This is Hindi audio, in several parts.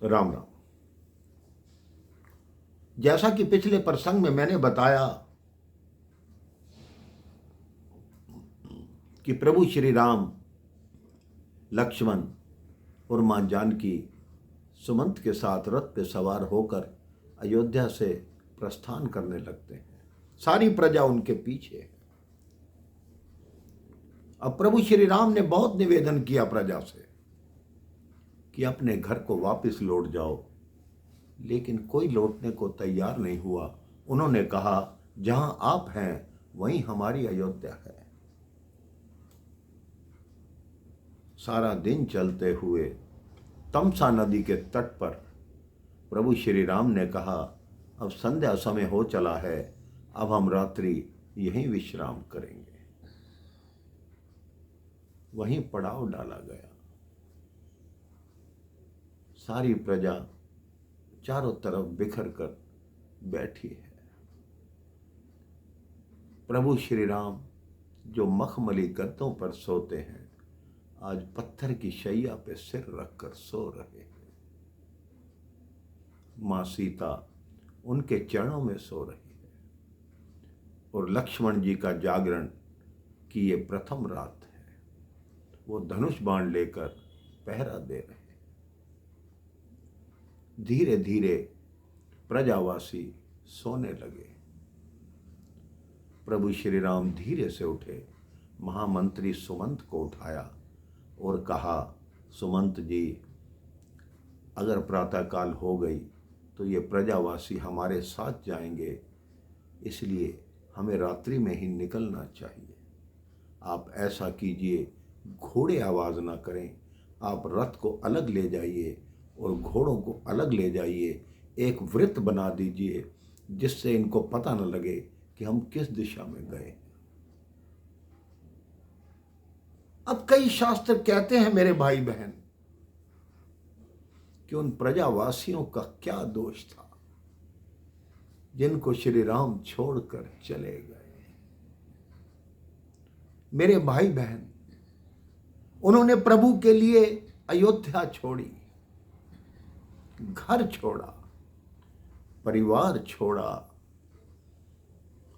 राम राम। जैसा कि पिछले प्रसंग में मैंने बताया कि प्रभु श्री राम, लक्ष्मण और मां जानकी सुमंत के साथ रथ पे सवार होकर अयोध्या से प्रस्थान करने लगते हैं। सारी प्रजा उनके पीछे है। अब प्रभु श्री राम ने बहुत निवेदन किया प्रजा से कि अपने घर को वापस लौट जाओ, लेकिन कोई लौटने को तैयार नहीं हुआ। उन्होंने कहा, जहां आप हैं वहीं हमारी अयोध्या है। सारा दिन चलते हुए तमसा नदी के तट पर प्रभु श्री राम ने कहा, अब संध्या समय हो चला है, अब हम रात्रि यहीं विश्राम करेंगे। वहीं पड़ाव डाला गया। सारी प्रजा चारों तरफ बिखर कर बैठी है। प्रभु श्री राम जो मखमली गद्दों पर सोते हैं, आज पत्थर की शैया पे सिर रखकर सो रहे हैं। मां सीता उनके चरणों में सो रही है और लक्ष्मण जी का जागरण की ये प्रथम रात है। वो धनुष बाण लेकर पहरा दे रहे हैं। धीरे धीरे प्रजावासी सोने लगे। प्रभु श्री राम धीरे से उठे, महामंत्री सुमंत को उठाया और कहा, सुमंत जी, अगर प्रातःकाल हो गई तो ये प्रजावासी हमारे साथ जाएंगे, इसलिए हमें रात्रि में ही निकलना चाहिए। आप ऐसा कीजिए, घोड़े आवाज़ ना करें, आप रथ को अलग ले जाइए और घोड़ों को अलग ले जाइए। एक वृत्त बना दीजिए जिससे इनको पता न लगे कि हम किस दिशा में गए। अब कई शास्त्र कहते हैं मेरे भाई बहन कि उन प्रजावासियों का क्या दोष था जिनको श्री राम छोड़कर चले गए। मेरे भाई बहन, उन्होंने प्रभु के लिए अयोध्या छोड़ी, घर छोड़ा, परिवार छोड़ा,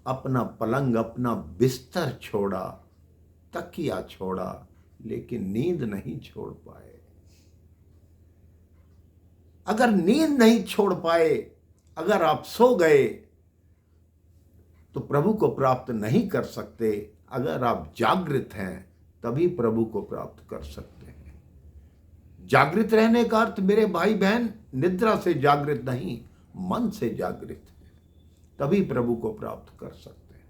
अपना पलंग, अपना बिस्तर छोड़ा, तकिया छोड़ा, लेकिन नींद नहीं छोड़ पाए। अगर नींद नहीं छोड़ पाए, अगर आप सो गए तो प्रभु को प्राप्त नहीं कर सकते। अगर आप जागृत हैं तभी प्रभु को प्राप्त कर सकते हैं। जागृत रहने का अर्थ मेरे भाई बहन निद्रा से जागृत नहीं, मन से जागृत है, तभी प्रभु को प्राप्त कर सकते हैं।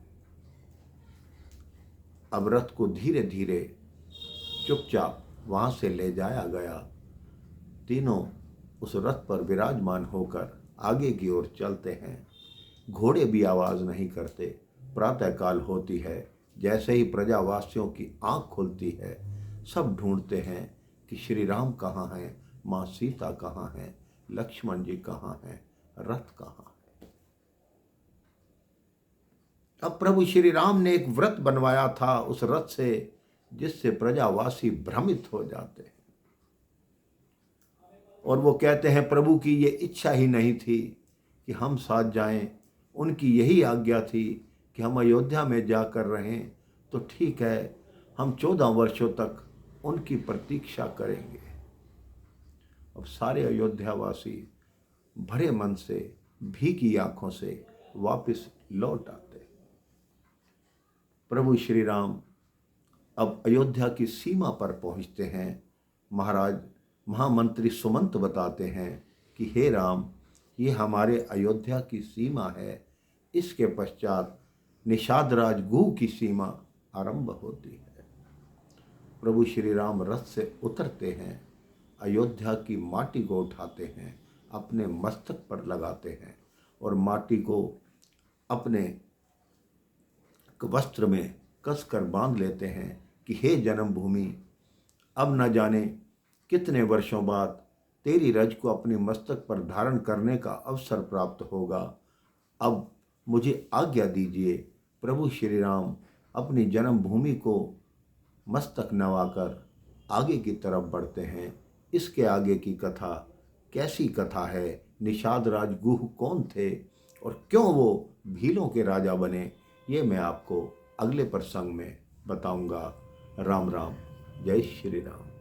अब रथ को धीरे धीरे चुपचाप वहां से ले जाया गया। तीनों उस रथ पर विराजमान होकर आगे की ओर चलते हैं। घोड़े भी आवाज नहीं करते। प्रातःकाल होती है, जैसे ही प्रजावासियों की आंख खुलती है, सब ढूंढते हैं कि श्री राम कहाँ हैं, माँ सीता कहाँ हैं, लक्ष्मण जी कहाँ हैं, रथ कहाँ है। अब प्रभु श्री राम ने एक व्रत बनवाया था उस रथ से, जिससे प्रजावासी भ्रमित हो जाते हैं और वो कहते हैं, प्रभु की ये इच्छा ही नहीं थी कि हम साथ जाएं, उनकी यही आज्ञा थी कि हम अयोध्या में जाकर रहें, तो ठीक है, हम 14 वर्षों तक उनकी प्रतीक्षा करेंगे। अब सारे अयोध्यावासी भरे मन से, भीगी आंखों से वापस लौट आते। प्रभु श्री राम अब अयोध्या की सीमा पर पहुंचते हैं। महाराज महामंत्री सुमंत बताते हैं कि हे राम, ये हमारे अयोध्या की सीमा है। इसके पश्चात निषादराज गुह की सीमा आरंभ होती है। प्रभु श्री राम रथ से उतरते हैं, अयोध्या की माटी को उठाते हैं, अपने मस्तक पर लगाते हैं और माटी को अपने वस्त्र में कसकर बांध लेते हैं कि हे जन्मभूमि, अब न जाने कितने वर्षों बाद तेरी रज को अपने मस्तक पर धारण करने का अवसर प्राप्त होगा। अब मुझे आज्ञा दीजिए। प्रभु श्री राम अपनी जन्मभूमि को मस्तक नवाकर आगे की तरफ बढ़ते हैं। इसके आगे की कथा कैसी कथा है, निषाद राज गुह कौन थे और क्यों वो भीलों के राजा बने, ये मैं आपको अगले प्रसंग में बताऊंगा। राम राम, जय श्री राम।